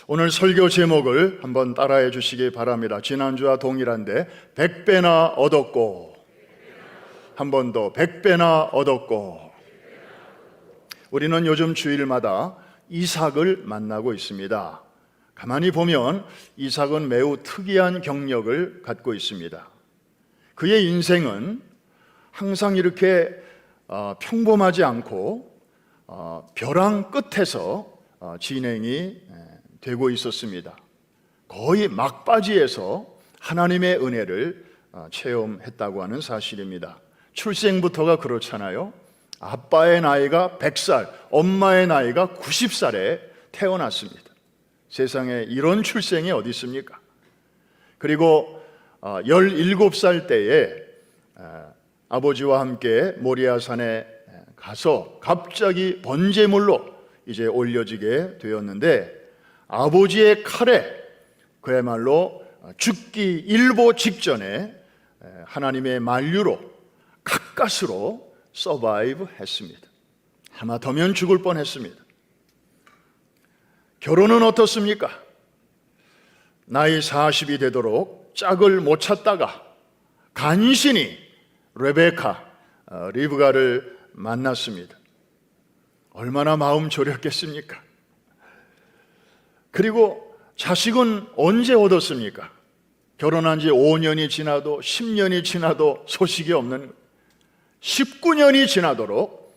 오늘 설교 제목을 한번 따라해 주시기 바랍니다. 지난주와 동일한데 100배나 얻었고, 한 번 더 100배나 얻었고. 우리는 요즘 주일마다 이삭을 만나고 있습니다. 가만히 보면 이삭은 매우 특이한 경력을 갖고 있습니다. 그의 인생은 항상 이렇게 평범하지 않고 벼랑 끝에서 진행이 되고 있었습니다. 거의 막바지에서 하나님의 은혜를 체험했다고 하는 사실입니다. 출생부터가 그렇잖아요. 아빠의 나이가 100살, 엄마의 나이가 90살에 태어났습니다. 세상에 이런 출생이 어디 있습니까? 그리고 17살 때에 아버지와 함께 모리아산에 가서 갑자기 번제물로 이제 올려지게 되었는데, 아버지의 칼에 그야말로 죽기 일보 직전에 하나님의 만류로 가까스로 서바이브 했습니다. 하마터면 죽을 뻔했습니다. 결혼은 어떻습니까? 나이 40이 되도록 짝을 못 찾다가 간신히 레베카, 리브가를 만났습니다. 얼마나 마음 졸였겠습니까? 그리고 자식은 언제 얻었습니까? 결혼한 지 5년이 지나도 10년이 지나도 소식이 없는, 19년이 지나도록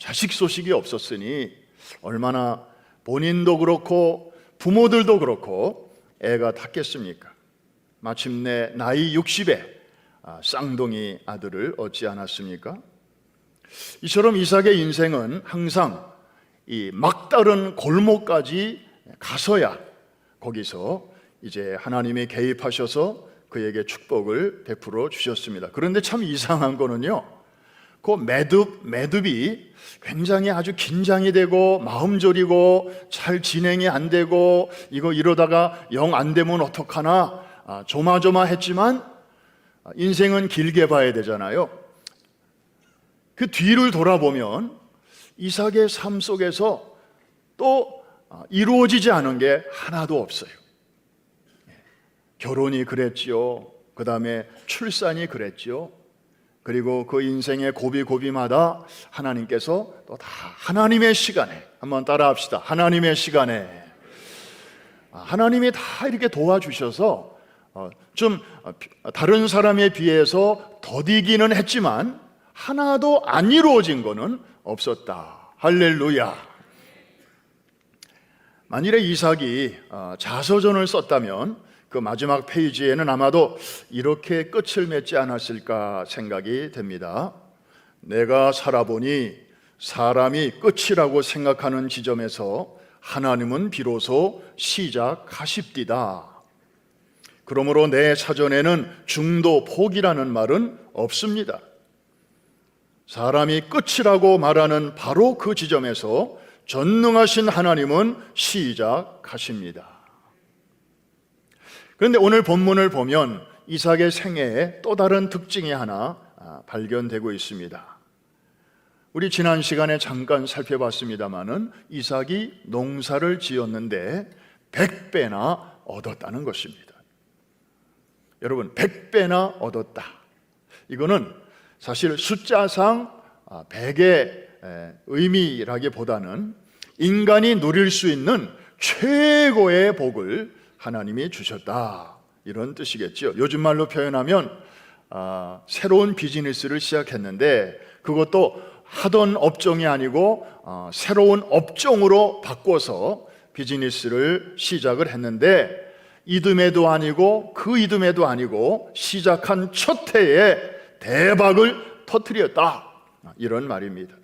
자식 소식이 없었으니 얼마나 본인도 그렇고 부모들도 그렇고 애가 탔겠습니까? 마침내 나이 60에 쌍둥이 아들을 얻지 않았습니까? 이처럼 이삭의 인생은 항상 이 막다른 골목까지 가서야 거기서 이제 하나님이 개입하셔서 그에게 축복을 베풀어 주셨습니다. 그런데 참 이상한 거는요, 그 매듭이 굉장히 아주 긴장이 되고 마음 졸이고 잘 진행이 안 되고, 이거 이러다가 영 안 되면 어떡하나 조마조마했지만 인생은 길게 봐야 되잖아요. 그 뒤를 돌아보면 이삭의 삶 속에서 또 이루어지지 않은 게 하나도 없어요. 결혼이 그랬지요. 그 다음에 출산이 그랬지요. 그리고 그 인생의 고비고비마다 하나님께서 또 다 하나님의 시간에, 한번 따라 합시다. 하나님의 시간에 하나님이 다 이렇게 도와주셔서 좀 다른 사람에 비해서 더디기는 했지만 하나도 안 이루어진 거는 없었다. 할렐루야. 만일에 이삭이 자서전을 썼다면 그 마지막 페이지에는 아마도 이렇게 끝을 맺지 않았을까 생각이 됩니다. 내가 살아보니 사람이 끝이라고 생각하는 지점에서 하나님은 비로소 시작하십디다. 그러므로 내 사전에는 중도 포기라는 말은 없습니다. 사람이 끝이라고 말하는 바로 그 지점에서 전능하신 하나님은 시작하십니다. 그런데 오늘 본문을 보면 이삭의 생애에 또 다른 특징이 하나 발견되고 있습니다. 우리 지난 시간에 잠깐 살펴봤습니다마는 이삭이 농사를 지었는데 100배나 얻었다는 것입니다. 여러분, 100배나 얻었다. 이거는 사실 숫자상 100의 의미라기보다는 인간이 누릴 수 있는 최고의 복을 하나님이 주셨다, 이런 뜻이겠죠. 요즘 말로 표현하면 새로운 비즈니스를 시작했는데 그것도 하던 업종이 아니고 새로운 업종으로 바꿔서 비즈니스를 시작을 했는데, 이듬해도 아니고 그 이듬해도 아니고 시작한 첫 해에 대박을 터뜨렸다, 이런 말입니다.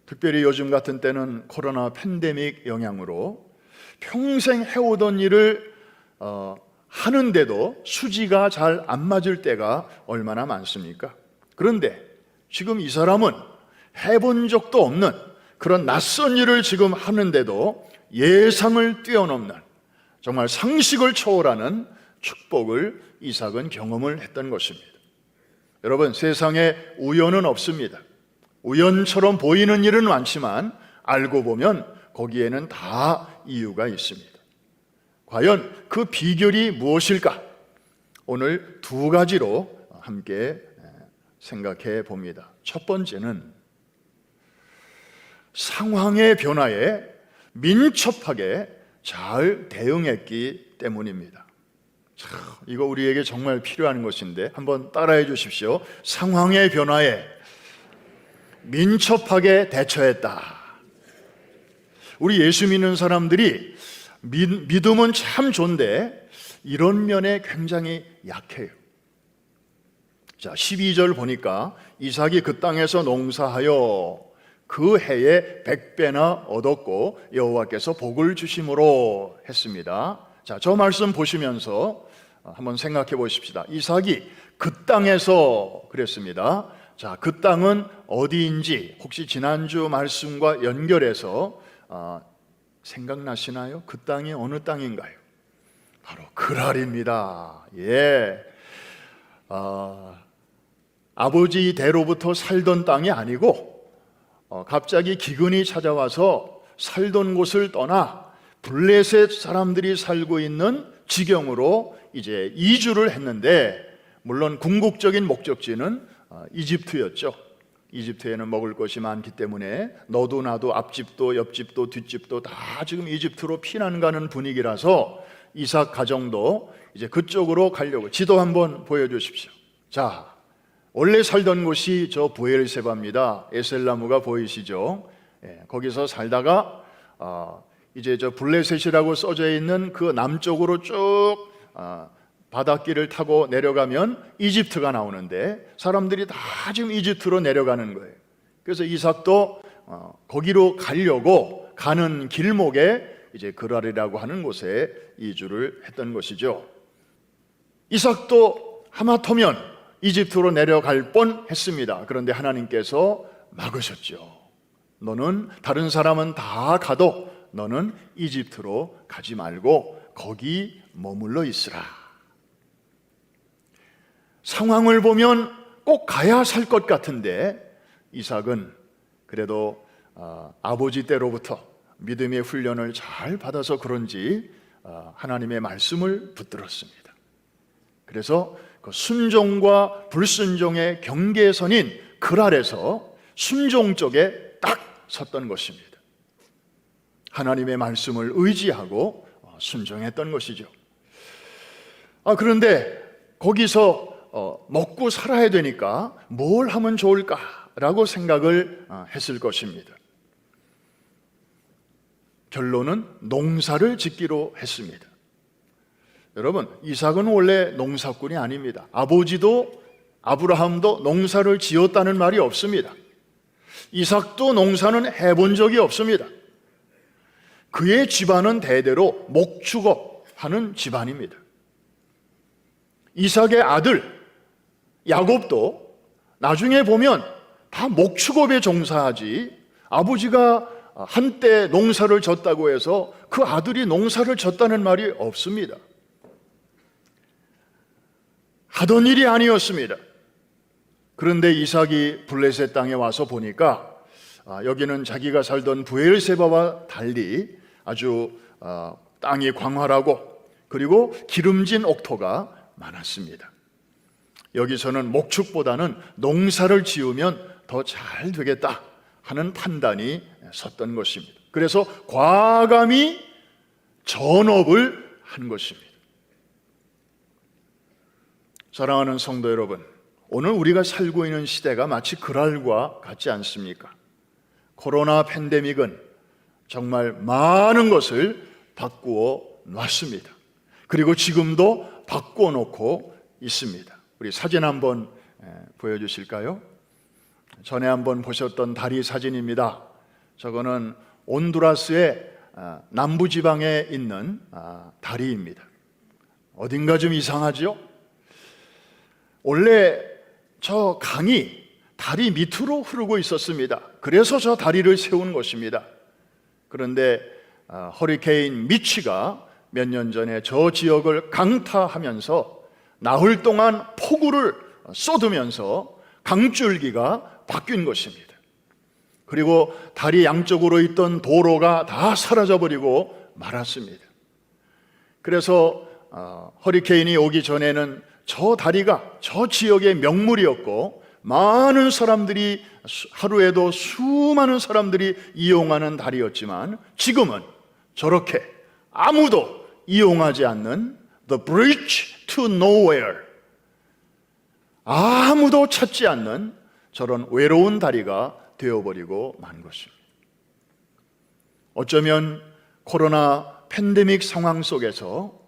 특별히 요즘 같은 때는 코로나 팬데믹 영향으로 평생 해오던 일을 하는데도 수지가 잘 안 맞을 때가 얼마나 많습니까? 그런데 지금 이 사람은 해본 적도 없는 그런 낯선 일을 지금 하는데도 예상을 뛰어넘는, 정말 상식을 초월하는 축복을 이삭은 경험을 했던 것입니다. 여러분, 세상에 우연은 없습니다. 우연처럼 보이는 일은 많지만 알고 보면 거기에는 다 이유가 있습니다. 과연 그 비결이 무엇일까? 오늘 두 가지로 함께 생각해 봅니다. 첫 번째는 상황의 변화에 민첩하게 잘 대응했기 때문입니다. 이거 우리에게 정말 필요한 것인데 한번 따라해 주십시오. 상황의 변화에 민첩하게 대처했다. 우리 예수 믿는 사람들이 믿음은 참 좋은데 이런 면에 굉장히 약해요. 자, 12절 보니까 이삭이 그 땅에서 농사하여 그 해에 100배나 얻었고 여호와께서 복을 주심으로 했습니다. 자, 저 말씀 보시면서 한번 생각해 보십시다. 이삭이 그 땅에서 그랬습니다. 자, 그 땅은 어디인지 혹시 지난주 말씀과 연결해서 생각나시나요? 그 땅이 어느 땅인가요? 바로 그랄입니다. 예, 아버지 대로부터 살던 땅이 아니고 갑자기 기근이 찾아와서 살던 곳을 떠나 블레셋 사람들이 살고 있는 지경으로 이제 이주를 했는데, 물론 궁극적인 목적지는 이집트였죠. 이집트에는 먹을 것이 많기 때문에 너도 나도 앞집도 옆집도 뒷집도 다 지금 이집트로 피난 가는 분위기라서 이삭 가정도 이제 그쪽으로 가려고. 지도 한번 보여주십시오. 자, 원래 살던 곳이 저 브엘세바입니다. 에셀나무가 보이시죠? 예, 거기서 살다가 이제 저 블레셋이라고 써져 있는 그 남쪽으로 쭉 바닷길을 타고 내려가면 이집트가 나오는데 사람들이 다 지금 이집트로 내려가는 거예요. 그래서 이삭도 거기로 가려고 가는 길목에 이제 그랄이라고 하는 곳에 이주를 했던 것이죠. 이삭도 하마터면 이집트로 내려갈 뻔했습니다. 그런데 하나님께서 막으셨죠. 너는, 다른 사람은 다 가도 너는 이집트로 가지 말고 거기 머물러 있으라. 상황을 보면 꼭 가야 살 것 같은데 이삭은 그래도 아버지 때로부터 믿음의 훈련을 잘 받아서 그런지 하나님의 말씀을 붙들었습니다. 그래서 그 순종과 불순종의 경계선인 그랄에서 순종 쪽에 딱 섰던 것입니다. 하나님의 말씀을 의지하고 순종했던 것이죠. 그런데 거기서 먹고 살아야 되니까 뭘 하면 좋을까라고 생각을 했을 것입니다. 결론은 농사를 짓기로 했습니다. 여러분, 이삭은 원래 농사꾼이 아닙니다. 아버지도 아브라함도 농사를 지었다는 말이 없습니다. 이삭도 농사는 해본 적이 없습니다. 그의 집안은 대대로 목축업하는 집안입니다. 이삭의 아들 야곱도 나중에 보면 다 목축업에 종사하지, 아버지가 한때 농사를 졌다고 해서 그 아들이 농사를 졌다는 말이 없습니다. 하던 일이 아니었습니다. 그런데 이삭이 블레셋 땅에 와서 보니까 여기는 자기가 살던 브엘세바와 달리 아주 땅이 광활하고 그리고 기름진 옥토가 많았습니다. 여기서는 목축보다는 농사를 지으면 더 잘 되겠다 하는 판단이 섰던 것입니다. 그래서 과감히 전업을 한 것입니다. 사랑하는 성도 여러분, 오늘 우리가 살고 있는 시대가 마치 그랄과 같지 않습니까? 코로나 팬데믹은 정말 많은 것을 바꾸어 놨습니다. 그리고 지금도 바꾸어 놓고 있습니다. 우리 사진 한번 보여주실까요? 전에 한번 보셨던 다리 사진입니다. 저거는 온두라스의 남부지방에 있는 다리입니다. 어딘가 좀 이상하죠? 원래 저 강이 다리 밑으로 흐르고 있었습니다. 그래서 저 다리를 세운 것입니다. 그런데 허리케인 미치가 몇 년 전에 저 지역을 강타하면서 나흘 동안 폭우를 쏟으면서 강줄기가 바뀐 것입니다. 그리고 다리 양쪽으로 있던 도로가 다 사라져버리고 말았습니다. 그래서 허리케인이 오기 전에는 저 다리가 저 지역의 명물이었고 많은 사람들이, 하루에도 수많은 사람들이 이용하는 다리였지만 지금은 저렇게 아무도 이용하지 않는 The Bridge to Nowhere, 아무도 찾지 않는 저런 외로운 다리가 되어버리고 만 것입니다. 어쩌면 코로나 팬데믹 상황 속에서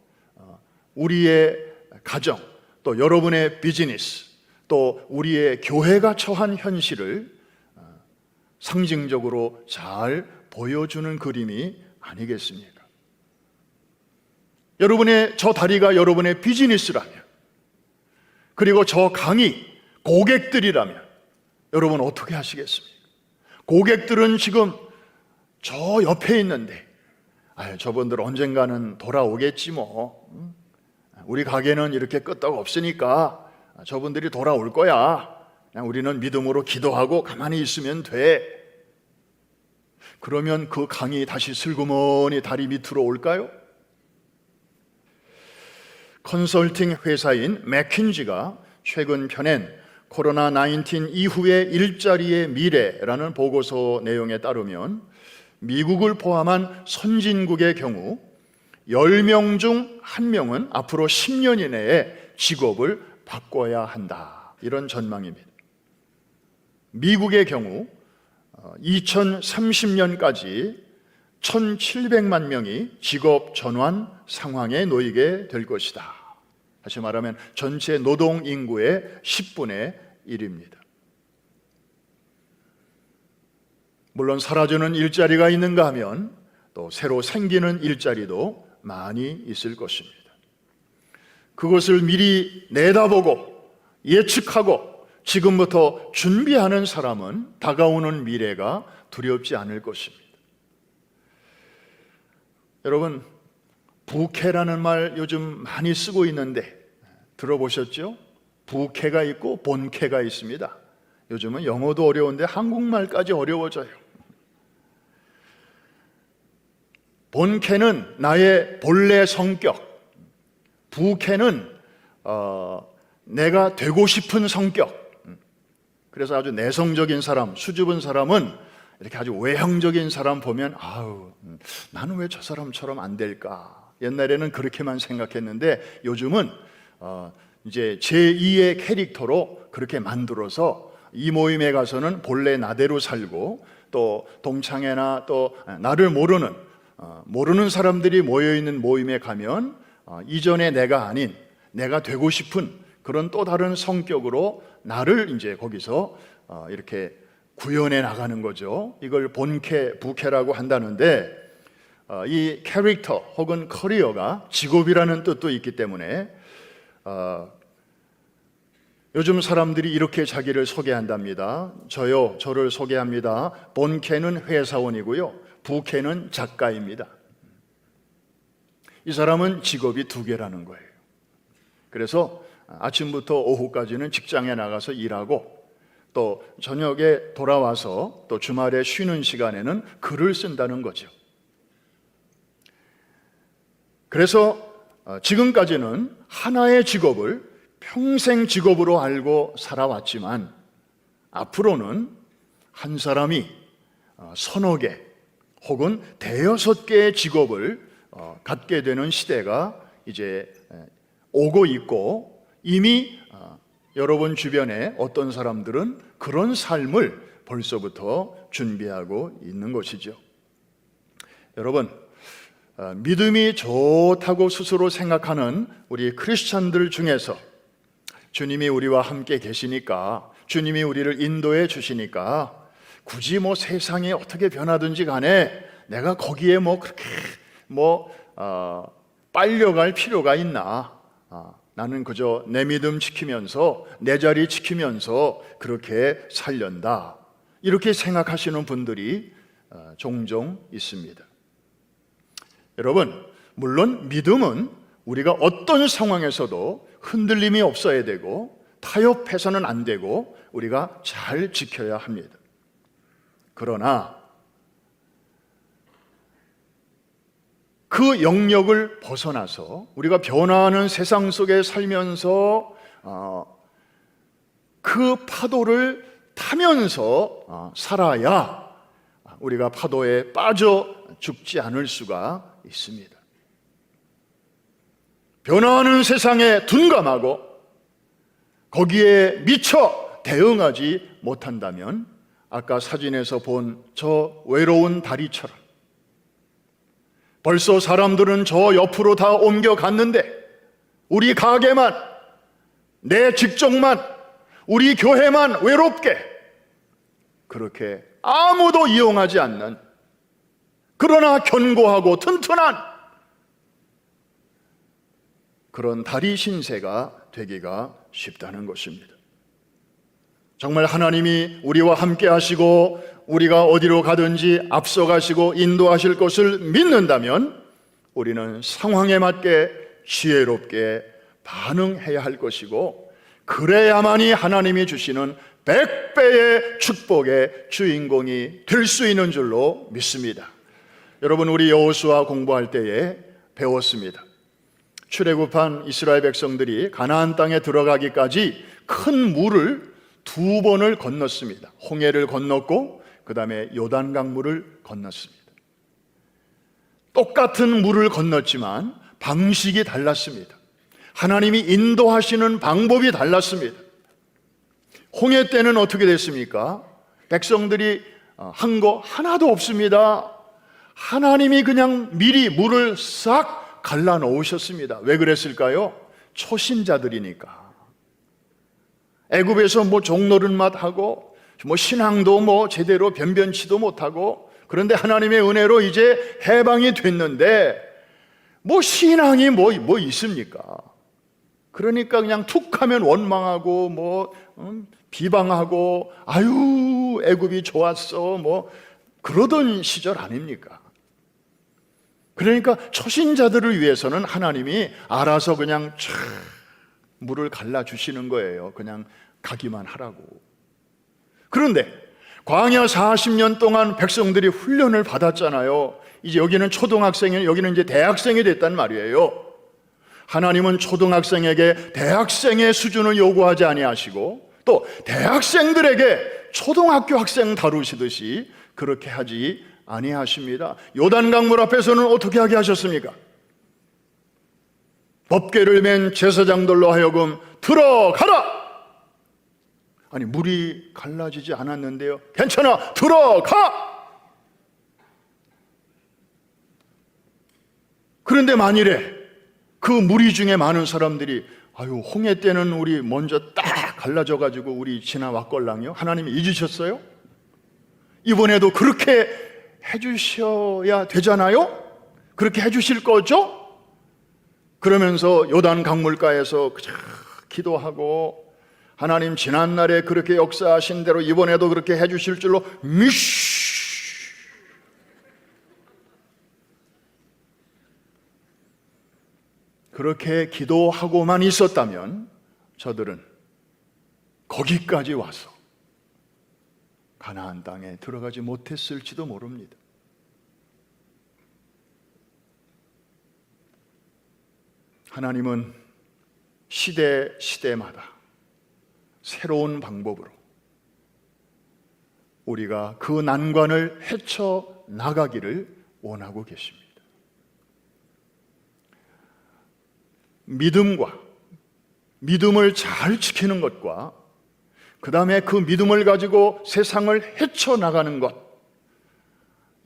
우리의 가정, 또 여러분의 비즈니스, 또 우리의 교회가 처한 현실을 상징적으로 잘 보여주는 그림이 아니겠습니까? 여러분의 저 다리가 여러분의 비즈니스라면, 그리고 저 강이 고객들이라면 여러분 어떻게 하시겠습니까? 고객들은 지금 저 옆에 있는데 저분들 언젠가는 돌아오겠지 뭐, 우리 가게는 이렇게 끄떡 없으니까 저분들이 돌아올 거야, 그냥 우리는 믿음으로 기도하고 가만히 있으면 돼. 그러면 그 강이 다시 슬그머니 다리 밑으로 올까요? 컨설팅 회사인 맥킨지가 최근 펴낸 코로나19 이후의 일자리의 미래라는 보고서 내용에 따르면 미국을 포함한 선진국의 경우 10명 중 1명은 앞으로 10년 이내에 직업을 바꿔야 한다, 이런 전망입니다. 미국의 경우 2030년까지 1700만 명이 직업 전환 상황에 놓이게 될 것이다. 다시 말하면 전체 노동 인구의 10분의 1입니다. 물론 사라지는 일자리가 있는가 하면 또 새로 생기는 일자리도 많이 있을 것입니다. 그것을 미리 내다보고 예측하고 지금부터 준비하는 사람은 다가오는 미래가 두렵지 않을 것입니다. 여러분, 부캐라는 말 요즘 많이 쓰고 있는데 들어보셨죠? 부캐가 있고 본캐가 있습니다. 요즘은 영어도 어려운데 한국말까지 어려워져요. 본캐는 나의 본래 성격, 부캐는 내가 되고 싶은 성격. 그래서 아주 내성적인 사람, 수줍은 사람은 이렇게 아주 외형적인 사람 보면 나는 왜 저 사람처럼 안 될까? 옛날에는 그렇게만 생각했는데 요즘은 이제 제2의 캐릭터로 그렇게 만들어서 이 모임에 가서는 본래 나대로 살고, 또 동창회나 또 나를 모르는 사람들이 모여있는 모임에 가면 이전의 내가 아닌 내가 되고 싶은 그런 또 다른 성격으로 나를 이제 거기서 이렇게 구현해 나가는 거죠. 이걸 본캐, 부캐라고 한다는데 이 캐릭터 혹은 커리어가 직업이라는 뜻도 있기 때문에 요즘 사람들이 이렇게 자기를 소개한답니다. 저를 소개합니다. 본캐는 회사원이고요, 부캐는 작가입니다. 이 사람은 직업이 2개라는 거예요. 그래서 아침부터 오후까지는 직장에 나가서 일하고, 또 저녁에 돌아와서 또 주말에 쉬는 시간에는 글을 쓴다는 거죠. 그래서 지금까지는 하나의 직업을 평생 직업으로 알고 살아왔지만 앞으로는 한 사람이 서너 개 혹은 대여섯 개의 직업을 갖게 되는 시대가 이제 오고 있고, 이미 여러분 주변에 어떤 사람들은 그런 삶을 벌써부터 준비하고 있는 것이죠. 여러분, 믿음이 좋다고 스스로 생각하는 우리 크리스찬들 중에서 주님이 우리와 함께 계시니까, 주님이 우리를 인도해 주시니까 굳이 뭐 세상이 어떻게 변하든지 간에 내가 거기에 그렇게 빨려갈 필요가 있나, 나는 그저 내 믿음 지키면서 내 자리 지키면서 그렇게 살련다, 이렇게 생각하시는 분들이 종종 있습니다. 여러분, 물론 믿음은 우리가 어떤 상황에서도 흔들림이 없어야 되고 타협해서는 안 되고 우리가 잘 지켜야 합니다. 그러나 그 영역을 벗어나서 우리가 변화하는 세상 속에 살면서 그 파도를 타면서 살아야 우리가 파도에 빠져 죽지 않을 수가 있습니다. 변화하는 세상에 둔감하고 거기에 미처 대응하지 못한다면 아까 사진에서 본 저 외로운 다리처럼 벌써 사람들은 저 옆으로 다 옮겨갔는데 우리 가게만, 내 직종만, 우리 교회만 외롭게 그렇게 아무도 이용하지 않는, 그러나 견고하고 튼튼한 그런 다리 신세가 되기가 쉽다는 것입니다. 정말 하나님이 우리와 함께 하시고 우리가 어디로 가든지 앞서가시고 인도하실 것을 믿는다면 우리는 상황에 맞게 지혜롭게 반응해야 할 것이고, 그래야만이 하나님이 주시는 100배의 축복의 주인공이 될 수 있는 줄로 믿습니다. 여러분, 우리 여호수아 공부할 때에 배웠습니다. 출애굽한 이스라엘 백성들이 가나안 땅에 들어가기까지 큰 물을 2번을 건넜습니다. 홍해를 건넜고 그 다음에 요단강물을 건넜습니다. 똑같은 물을 건넜지만 방식이 달랐습니다. 하나님이 인도하시는 방법이 달랐습니다. 홍해 때는 어떻게 됐습니까? 백성들이 한 거 하나도 없습니다. 하나님이 그냥 미리 물을 싹 갈라 놓으셨습니다. 왜 그랬을까요? 초신자들이니까. 애굽에서 종노릇만 하고 신앙도 제대로 변변치도 못하고, 그런데 하나님의 은혜로 이제 해방이 됐는데 신앙이 있습니까? 그러니까 그냥 툭 하면 원망하고 비방하고 아유 애굽이 좋았어 그러던 시절 아닙니까? 그러니까 초신자들을 위해서는 하나님이 알아서 그냥 쫙 물을 갈라주시는 거예요. 그냥 가기만 하라고. 그런데 광야 40년 동안 백성들이 훈련을 받았잖아요. 이제 여기는 초등학생이, 여기는 이제 대학생이 됐단 말이에요. 하나님은 초등학생에게 대학생의 수준을 요구하지 아니하시고 또 대학생들에게 초등학교 학생 다루시듯이 그렇게 하지 아니하십니다. 요단강물 앞에서는 어떻게 하게 하셨습니까? 법궤를 맨 제사장들로 하여금 들어가라! 아니, 물이 갈라지지 않았는데요. 괜찮아, 들어가! 그런데 만일에 그 무리 중에 많은 사람들이 아유, 홍해 때는 우리 먼저 딱 갈라져가지고 우리 지나왔걸랑요. 하나님이 잊으셨어요? 이번에도 그렇게 해주셔야 되잖아요? 그렇게 해주실 거죠? 그러면서 요단 강물가에서 그저 기도하고 하나님 지난날에 그렇게 역사하신 대로 이번에도 그렇게 해주실 줄로 그렇게 기도하고만 있었다면 저들은 거기까지 와서 가나안 땅에 들어가지 못했을지도 모릅니다. 하나님은 시대마다 새로운 방법으로 우리가 그 난관을 헤쳐나가기를 원하고 계십니다. 믿음을 잘 지키는 것과 그 다음에 그 믿음을 가지고 세상을 헤쳐나가는 것,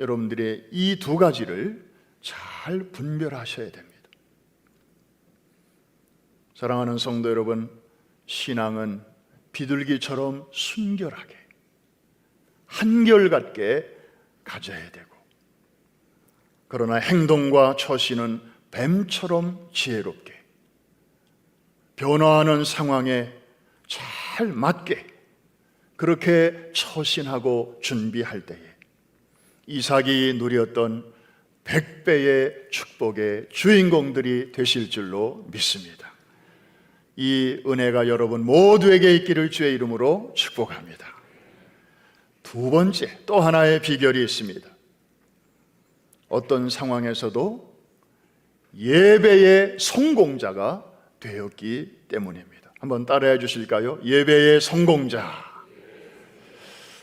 여러분들의 이 두 가지를 잘 분별하셔야 됩니다. 사랑하는 성도 여러분, 신앙은 비둘기처럼 순결하게 한결같게 가져야 되고, 그러나 행동과 처신은 뱀처럼 지혜롭게 변화하는 상황에 잘 맞게 그렇게 처신하고 준비할 때에 이삭이 누렸던 100배의 축복의 주인공들이 되실 줄로 믿습니다. 이 은혜가 여러분 모두에게 있기를 주의 이름으로 축복합니다. 두 번째, 또 하나의 비결이 있습니다. 어떤 상황에서도 예배의 성공자가 되었기 때문입니다. 한번 따라해 주실까요? 예배의 성공자.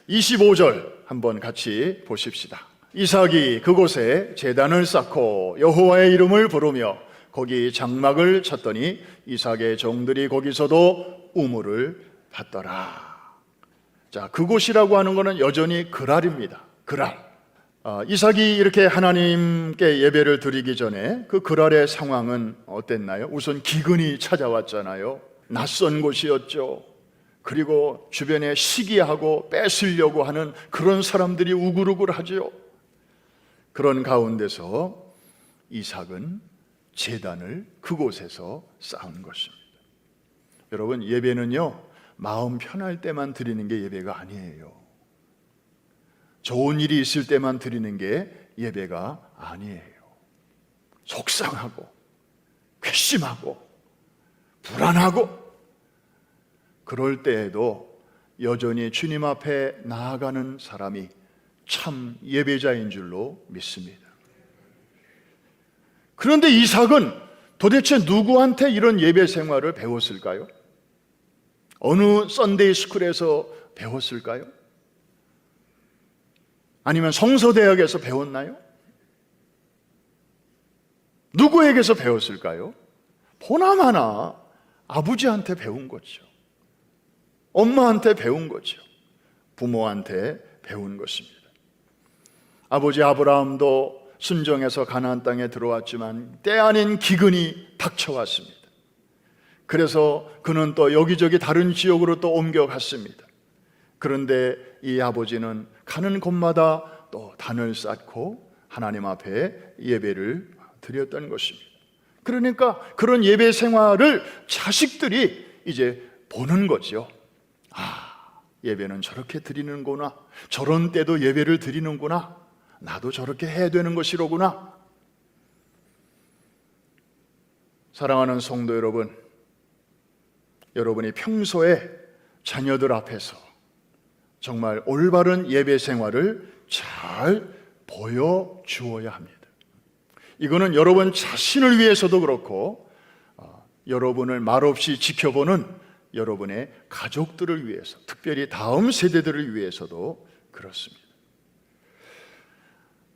25절 한번 같이 보십시다. 이삭이 그곳에 제단을 쌓고 여호와의 이름을 부르며 거기 장막을 쳤더니 이삭의 종들이 거기서도 우물을 받더라. 자, 그곳이라고 하는 것은 여전히 그랄입니다. 그랄. 이삭이 이렇게 하나님께 예배를 드리기 전에 그 그랄의 상황은 어땠나요? 우선 기근이 찾아왔잖아요. 낯선 곳이었죠. 그리고 주변에 시기하고 뺏으려고 하는 그런 사람들이 우글우글하죠. 그런 가운데서 이삭은 제단을 그곳에서 쌓은 것입니다. 여러분, 예배는요, 마음 편할 때만 드리는 게 예배가 아니에요. 좋은 일이 있을 때만 드리는 게 예배가 아니에요. 속상하고 괘씸하고 불안하고 그럴 때에도 여전히 주님 앞에 나아가는 사람이 참 예배자인 줄로 믿습니다. 그런데 이삭은 도대체 누구한테 이런 예배 생활을 배웠을까요? 어느 썬데이 스쿨에서 배웠을까요? 아니면 성서대학에서 배웠나요? 누구에게서 배웠을까요? 보나마나 아버지한테 배운 거죠. 엄마한테 배운 거죠. 부모한테 배운 것입니다. 아버지 아브라함도 순종해서 가나안 땅에 들어왔지만 때 아닌 기근이 닥쳐왔습니다. 그래서 그는 또 여기저기 다른 지역으로 또 옮겨갔습니다. 그런데 이 아버지는 가는 곳마다 또 단을 쌓고 하나님 앞에 예배를 드렸던 것입니다. 그러니까 그런 예배 생활을 자식들이 이제 보는 거죠. 예배는 저렇게 드리는구나. 저런 때도 예배를 드리는구나. 나도 저렇게 해야 되는 것이로구나. 사랑하는 성도 여러분, 여러분이 평소에 자녀들 앞에서 정말 올바른 예배 생활을 잘 보여주어야 합니다. 이거는 여러분 자신을 위해서도 그렇고 여러분을 말없이 지켜보는 여러분의 가족들을 위해서, 특별히 다음 세대들을 위해서도 그렇습니다.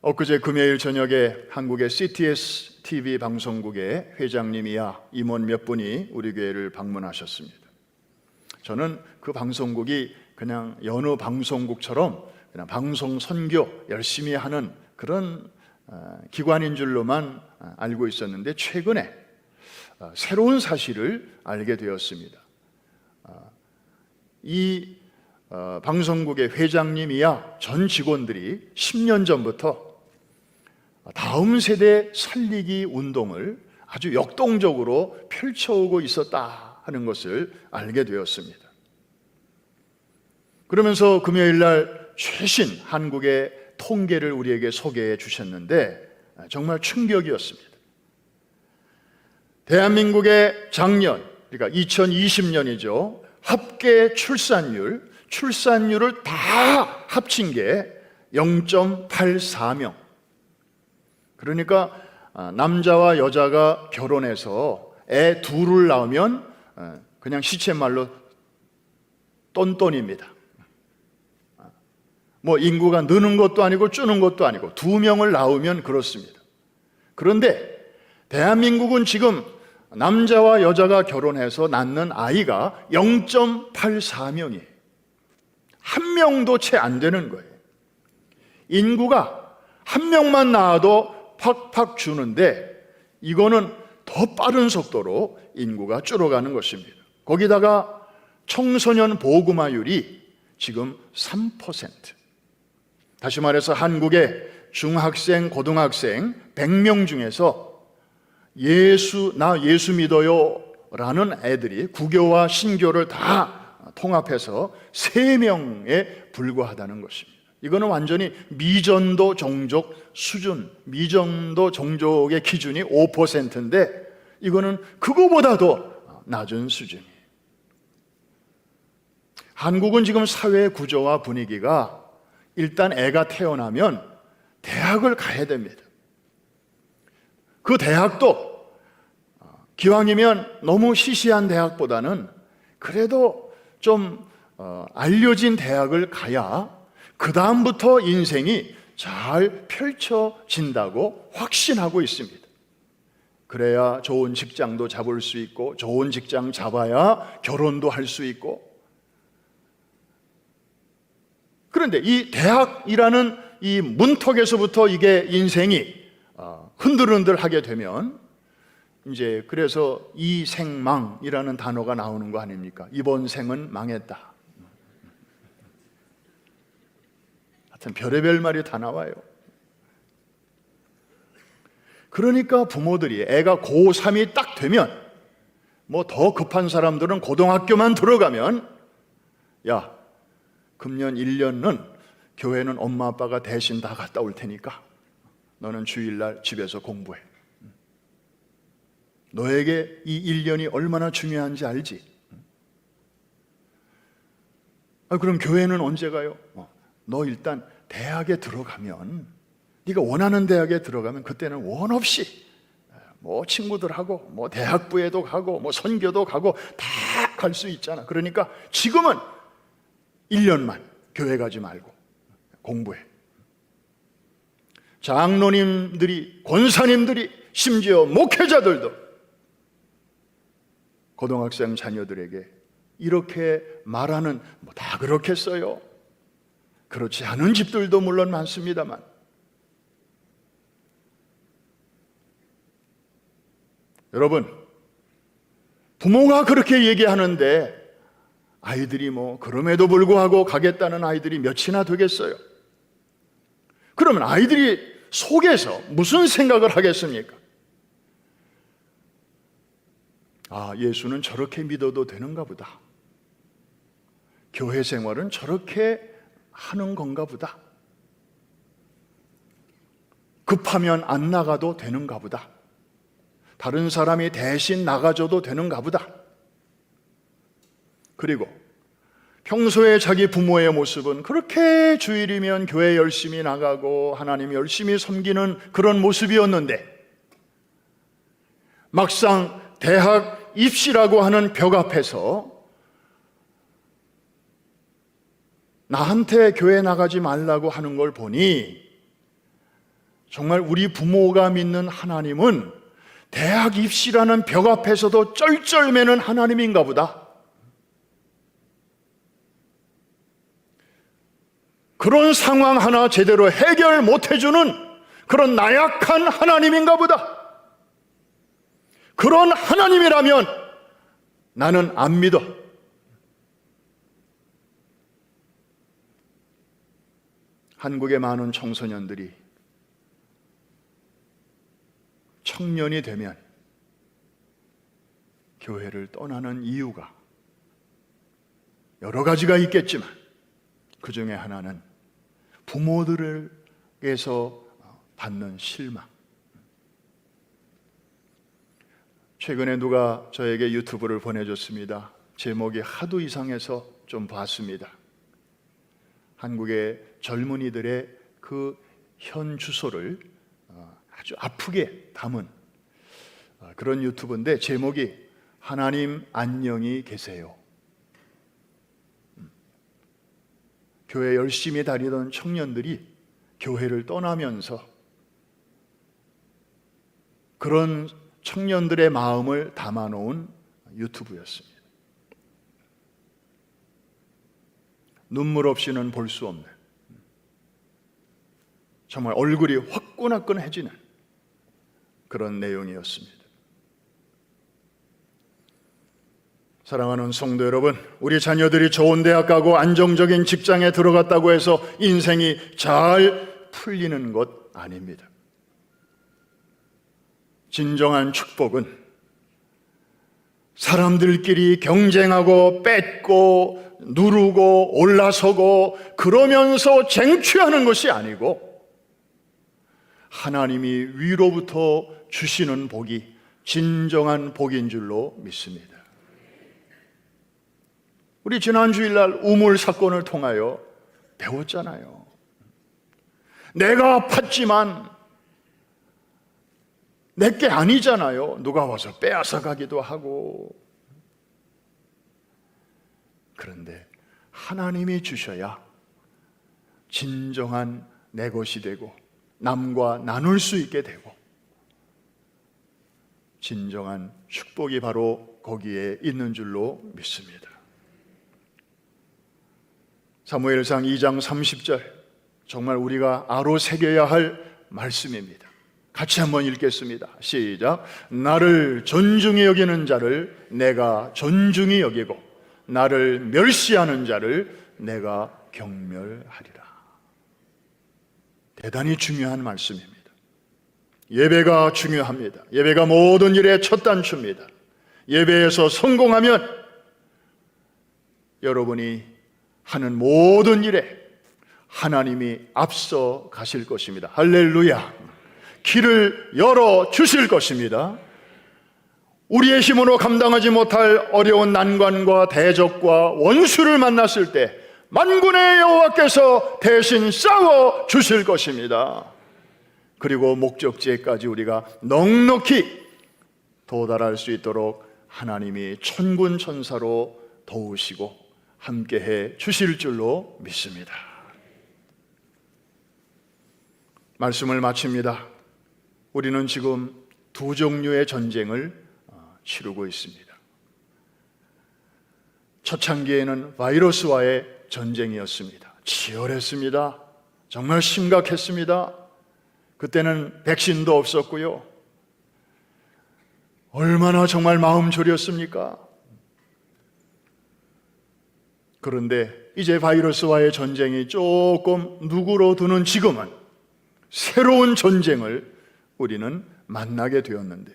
엊그제 금요일 저녁에 한국의 CTS TV 방송국의 회장님이야 임원 몇 분이 우리 교회를 방문하셨습니다. 저는 그 방송국이 그냥 여느 방송국처럼 그냥 방송 선교 열심히 하는 그런 기관인 줄로만 알고 있었는데 최근에 새로운 사실을 알게 되었습니다. 이 방송국의 회장님이야 전 직원들이 10년 전부터 다음 세대 살리기 운동을 아주 역동적으로 펼쳐오고 있었다 하는 것을 알게 되었습니다. 그러면서 금요일 날 최신 한국의 통계를 우리에게 소개해 주셨는데 정말 충격이었습니다. 대한민국의 작년, 그러니까 2020년이죠. 합계 출산율을 다 합친 게 0.84명. 그러니까 남자와 여자가 결혼해서 애 둘을 낳으면 그냥 시쳇말로 똔똔입니다. 뭐 인구가 느는 것도 아니고 줄는 것도 아니고 2명을 낳으면 그렇습니다. 그런데 대한민국은 지금 남자와 여자가 결혼해서 낳는 아이가 0.84명이에요. 한 명도 채 안 되는 거예요. 인구가 한 명만 낳아도 팍팍 주는데 이거는 더 빠른 속도로 인구가 줄어가는 것입니다. 거기다가 청소년 보호구마율이 지금 3%. 다시 말해서 한국의 중학생, 고등학생 100명 중에서 나 예수 믿어요 라는 애들이 구교와 신교를 다 통합해서 3명에 불과하다는 것입니다. 이거는 완전히 미전도 종족 수준, 미전도 종족의 기준이 5%인데 이거는 그거보다도 낮은 수준이에요. 한국은 지금 사회 구조와 분위기가 일단 애가 태어나면 대학을 가야 됩니다. 그 대학도 기왕이면 너무 시시한 대학보다는 그래도 좀 알려진 대학을 가야 그 다음부터 인생이 잘 펼쳐진다고 확신하고 있습니다. 그래야 좋은 직장도 잡을 수 있고, 좋은 직장 잡아야 결혼도 할 수 있고. 그런데 이 대학이라는 이 문턱에서부터 이게 인생이 흔들흔들하게 되면 이제 그래서 이생망이라는 단어가 나오는 거 아닙니까? 이번 생은 망했다. 하여튼 별의별 말이 다 나와요. 그러니까 부모들이 애가 고3이 딱 되면, 뭐 더 급한 사람들은 고등학교만 들어가면, 야, 금년 1년은 교회는 엄마 아빠가 대신 다 갔다 올 테니까 너는 주일날 집에서 공부해. 너에게 이 1년이 얼마나 중요한지 알지? 그럼 교회는 언제 가요? 너 일단 대학에 들어가면, 네가 원하는 대학에 들어가면 그때는 원 없이 뭐 친구들하고 뭐 대학부에도 가고 뭐 선교도 가고 다 갈 수 있잖아. 그러니까 지금은 1년만 교회 가지 말고 공부해. 장로님들이, 권사님들이, 심지어 목회자들도 고등학생 자녀들에게 이렇게 말하는, 뭐 다 그렇겠어요. 그렇지 않은 집들도 물론 많습니다만, 여러분, 부모가 그렇게 얘기하는데 아이들이 뭐 그럼에도 불구하고 가겠다는 아이들이 몇이나 되겠어요? 그러면 아이들이 속에서 무슨 생각을 하겠습니까? 아, 예수는 저렇게 믿어도 되는가 보다. 교회 생활은 저렇게 하는 건가 보다. 급하면 안 나가도 되는가 보다. 다른 사람이 대신 나가줘도 되는가 보다. 그리고 평소에 자기 부모의 모습은 그렇게 주일이면 교회 열심히 나가고 하나님 열심히 섬기는 그런 모습이었는데, 막상 대학 입시라고 하는 벽 앞에서 나한테 교회 나가지 말라고 하는 걸 보니 정말 우리 부모가 믿는 하나님은 대학 입시라는 벽 앞에서도 쩔쩔매는 하나님인가 보다. 그런 상황 하나 제대로 해결 못 해주는 그런 나약한 하나님인가 보다. 그런 하나님이라면 나는 안 믿어. 한국의 많은 청소년들이 청년이 되면 교회를 떠나는 이유가 여러 가지가 있겠지만 그 중에 하나는 부모들에게서 받는 실망. 최근에 누가 저에게 유튜브를 보내줬습니다. 제목이 하도 이상해서 좀 봤습니다. 한국의 젊은이들의 그 현 주소를 아주 아프게 담은 그런 유튜브인데, 제목이 하나님 안녕히 계세요. 교회 열심히 다니던 청년들이 교회를 떠나면서 그런 청년들의 마음을 담아놓은 유튜브였습니다. 눈물 없이는 볼 수 없는, 정말 얼굴이 화끈화끈해지는 그런 내용이었습니다. 사랑하는 성도 여러분, 우리 자녀들이 좋은 대학 가고 안정적인 직장에 들어갔다고 해서 인생이 잘 풀리는 것 아닙니다. 진정한 축복은 사람들끼리 경쟁하고 뺏고 누르고 올라서고 그러면서 쟁취하는 것이 아니고 하나님이 위로부터 주시는 복이 진정한 복인 줄로 믿습니다. 우리 지난 주일날 우물 사건을 통하여 배웠잖아요. 내가 아팠지만 내게 아니잖아요. 누가 와서 빼앗아 가기도 하고. 그런데 하나님이 주셔야 진정한 내 것이 되고 남과 나눌 수 있게 되고 진정한 축복이 바로 거기에 있는 줄로 믿습니다. 사무엘상 2장 30절, 정말 우리가 아로 새겨야 할 말씀입니다. 같이 한번 읽겠습니다. 시작. 나를 존중히 여기는 자를 내가 존중히 여기고 나를 멸시하는 자를 내가 경멸하리라. 대단히 중요한 말씀입니다. 예배가 중요합니다. 예배가 모든 일의 첫 단추입니다. 예배에서 성공하면 여러분이 하는 모든 일에 하나님이 앞서 가실 것입니다. 할렐루야. 길을 열어 주실 것입니다. 우리의 힘으로 감당하지 못할 어려운 난관과 대적과 원수를 만났을 때 만군의 여호와께서 대신 싸워 주실 것입니다. 그리고 목적지에까지 우리가 넉넉히 도달할 수 있도록 하나님이 천군 천사로 도우시고 함께해 주실 줄로 믿습니다. 말씀을 마칩니다. 우리는 지금 두 종류의 전쟁을 치르고 있습니다. 초창기에는 바이러스와의 전쟁이었습니다. 치열했습니다. 정말 심각했습니다. 그때는 백신도 없었고요. 얼마나 정말 마음 졸였습니까? 그런데 이제 바이러스와의 전쟁이 조금 누그러드는 지금은 새로운 전쟁을 우리는 만나게 되었는데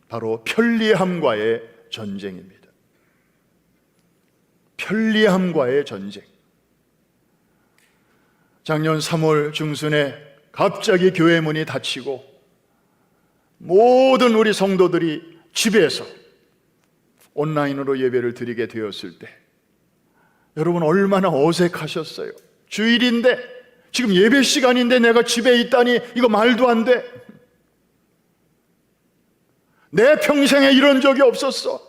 바로 편리함과의 전쟁입니다. 편리함과의 전쟁. 작년 3월 중순에 갑자기 교회 문이 닫히고 모든 우리 성도들이 집에서 온라인으로 예배를 드리게 되었을 때 여러분 얼마나 어색하셨어요. 주일인데 지금 예배 시간인데 내가 집에 있다니 이거 말도 안 돼. 내 평생에 이런 적이 없었어.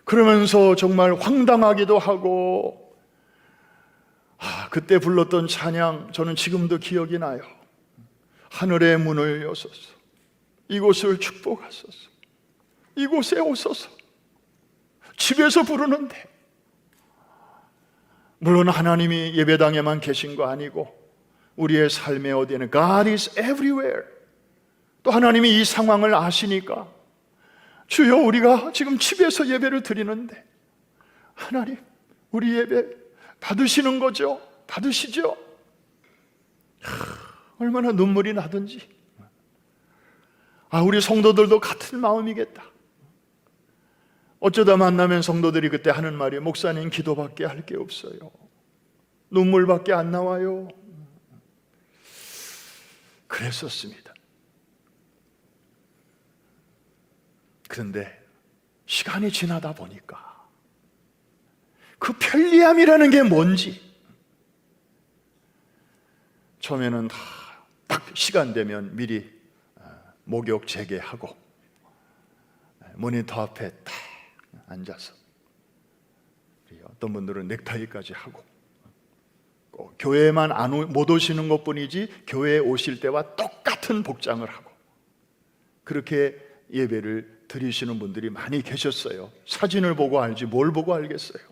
그러면서 정말 황당하기도 하고 그때 불렀던 찬양 저는 지금도 기억이 나요. 하늘의 문을 여소서 이곳을 축복하소서 이곳에 오소서. 집에서 부르는데 물론 하나님이 예배당에만 계신 거 아니고 우리의 삶의 어디에는 God is everywhere. 또 하나님이 이 상황을 아시니까 주여 우리가 지금 집에서 예배를 드리는데 하나님 우리 예배 받으시는 거죠? 받으시죠? 얼마나 눈물이 나든지. 우리 성도들도 같은 마음이겠다. 어쩌다 만나면 성도들이 그때 하는 말이 목사님 기도밖에 할 게 없어요. 눈물밖에 안 나와요. 그랬었습니다. 그런데 시간이 지나다 보니까 그 편리함이라는 게 뭔지 처음에는 딱 시간 되면 미리 목욕 재개하고 모니터 앞에 딱 앉아서 어떤 분들은 넥타이까지 하고 꼭 교회만 못 오시는 것뿐이지 교회에 오실 때와 똑같은 복장을 하고 그렇게 예배를 드리시는 분들이 많이 계셨어요. 사진을 보고 알지 뭘 보고 알겠어요.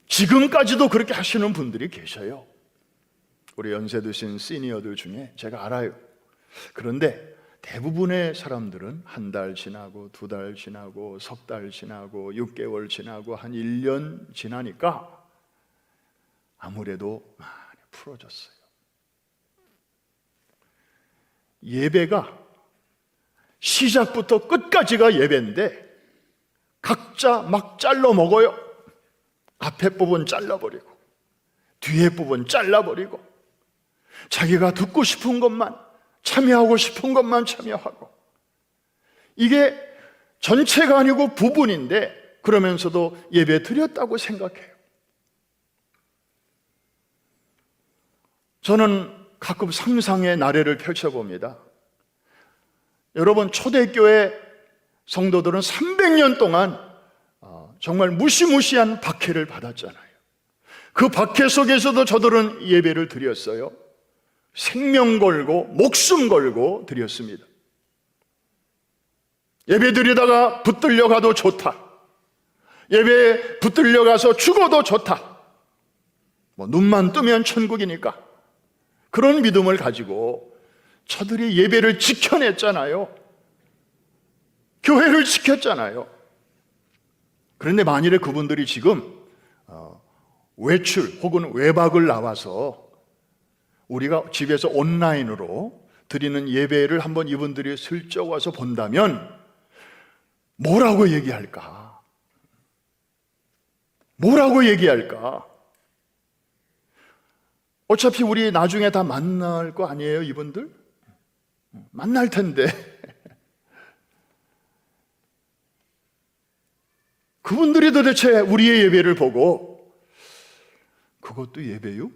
지금까지도 그렇게 하시는 분들이 계셔요. 우리 연세 드신 시니어들 중에 제가 알아요. 그런데 대부분의 사람들은 한 달 지나고 두 달 지나고 석 달 지나고 6개월 지나고 한 1년 지나니까 아무래도 많이 풀어졌어요. 예배가 시작부터 끝까지가 예배인데 각자 막 잘라 먹어요. 앞에 부분 잘라버리고 뒤에 부분 잘라버리고 자기가 듣고 싶은 것만 참여하고 싶은 것만 참여하고 이게 전체가 아니고 부분인데 그러면서도 예배 드렸다고 생각해요. 저는 가끔 상상의 나래를 펼쳐봅니다. 여러분, 초대교회 성도들은 300년 동안 정말 무시무시한 박해를 받았잖아요. 그 박해 속에서도 저들은 예배를 드렸어요. 생명 걸고 목숨 걸고 드렸습니다. 예배 드리다가 붙들려 가도 좋다. 예배에 붙들려 가서 죽어도 좋다. 눈만 뜨면 천국이니까. 그런 믿음을 가지고 저들이 예배를 지켜냈잖아요. 교회를 지켰잖아요. 그런데 만일에 그분들이 지금 외출 혹은 외박을 나와서 우리가 집에서 온라인으로 드리는 예배를 한번 이분들이 슬쩍 와서 본다면 뭐라고 얘기할까? 뭐라고 얘기할까? 어차피 우리 나중에 다 만날 거 아니에요, 이분들? 만날 텐데. 그분들이 도대체 우리의 예배를 보고 그것도 예배요?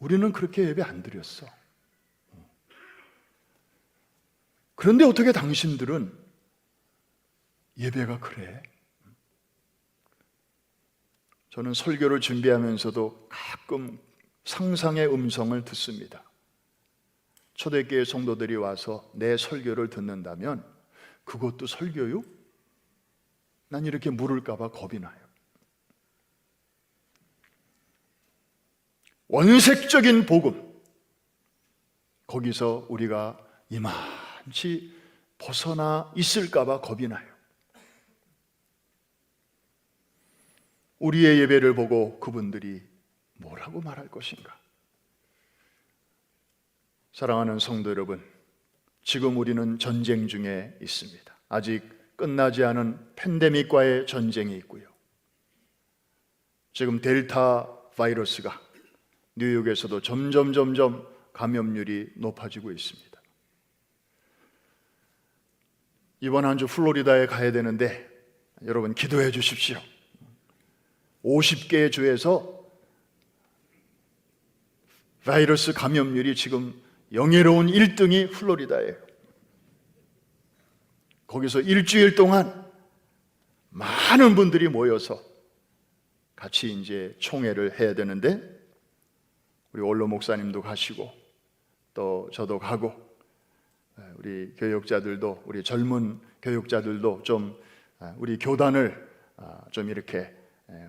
우리는 그렇게 예배 안 드렸어. 그런데 어떻게 당신들은 예배가 그래? 저는 설교를 준비하면서도 가끔 상상의 음성을 듣습니다. 초대교회 성도들이 와서 내 설교를 듣는다면 그것도 설교요? 난 이렇게 물을까 봐 겁이 나요. 원색적인 복음, 거기서 우리가 이만치 벗어나 있을까 봐 겁이 나요. 우리의 예배를 보고 그분들이 뭐라고 말할 것인가? 사랑하는 성도 여러분, 지금 우리는 전쟁 중에 있습니다. 아직 끝나지 않은 팬데믹과의 전쟁이 있고요. 지금 델타 바이러스가 뉴욕에서도 점점 감염률이 높아지고 있습니다. 이번 한 주 플로리다에 가야 되는데 여러분 기도해 주십시오. 50개의 주에서 바이러스 감염률이 지금 영예로운 1등이 플로리다예요. 거기서 일주일 동안 많은 분들이 모여서 같이 이제 총회를 해야 되는데 우리 원로 목사님도 가시고 또 저도 가고 우리 교육자들도 우리 젊은 교육자들도 좀 우리 교단을 좀 이렇게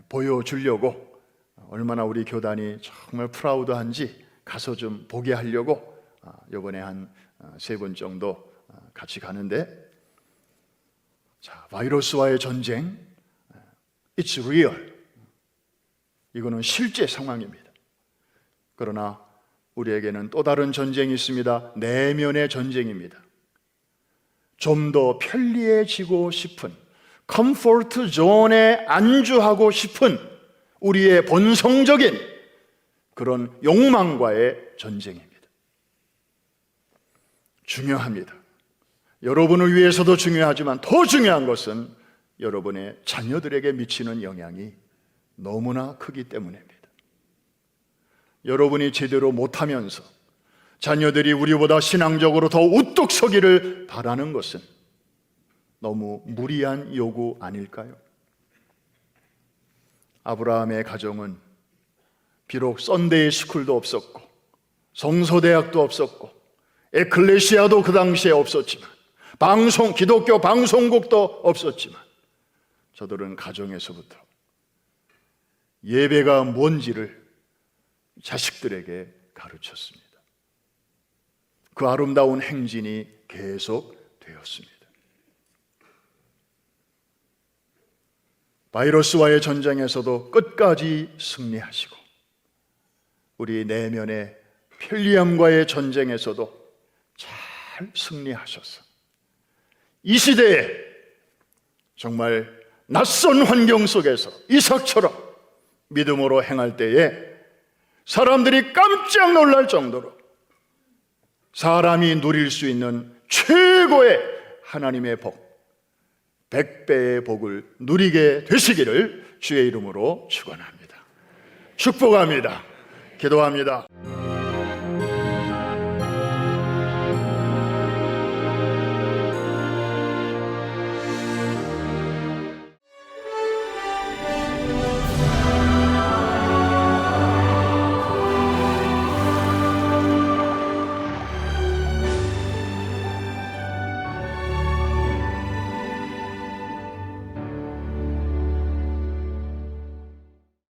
보여주려고 얼마나 우리 교단이 정말 프라우드한지 가서 좀 보게 하려고 이번에 한 3번 정도 같이 가는데 자, 바이러스와의 전쟁 It's real. 이거는 실제 상황입니다. 그러나 우리에게는 또 다른 전쟁이 있습니다. 내면의 전쟁입니다. 좀 더 편리해지고 싶은 컴포트 존에 안주하고 싶은 우리의 본성적인 그런 욕망과의 전쟁입니다. 중요합니다. 여러분을 위해서도 중요하지만 더 중요한 것은 여러분의 자녀들에게 미치는 영향이 너무나 크기 때문입니다. 여러분이 제대로 못하면서 자녀들이 우리보다 신앙적으로 더 우뚝 서기를 바라는 것은 너무 무리한 요구 아닐까요? 아브라함의 가정은 비록 썬데이 스쿨도 없었고 성서대학도 없었고 에클레시아도 그 당시에 없었지만 기독교 방송국도 없었지만 저들은 가정에서부터 예배가 뭔지를 자식들에게 가르쳤습니다. 그 아름다운 행진이 계속 되었습니다. 바이러스와의 전쟁에서도 끝까지 승리하시고 우리 내면의 편리함과의 전쟁에서도 잘 승리하셔서 이 시대에 정말 낯선 환경 속에서 이삭처럼 믿음으로 행할 때에 사람들이 깜짝 놀랄 정도로 사람이 누릴 수 있는 최고의 하나님의 복, 100배의 복을 누리게 되시기를 주의 이름으로 축원합니다. 축복합니다. 기도합니다.